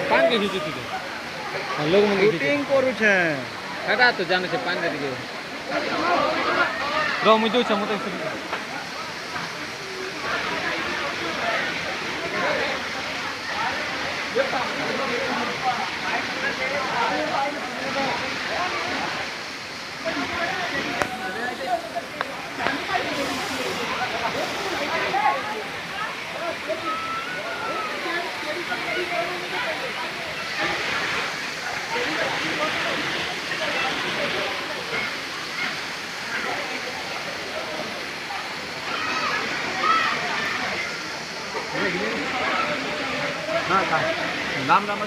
पान के हिजू तुझे लोग मुझे शूटिंग करू छे कटा तो जाने से पान दे दिए रो मुझे चमोते हाँ का नाम नाम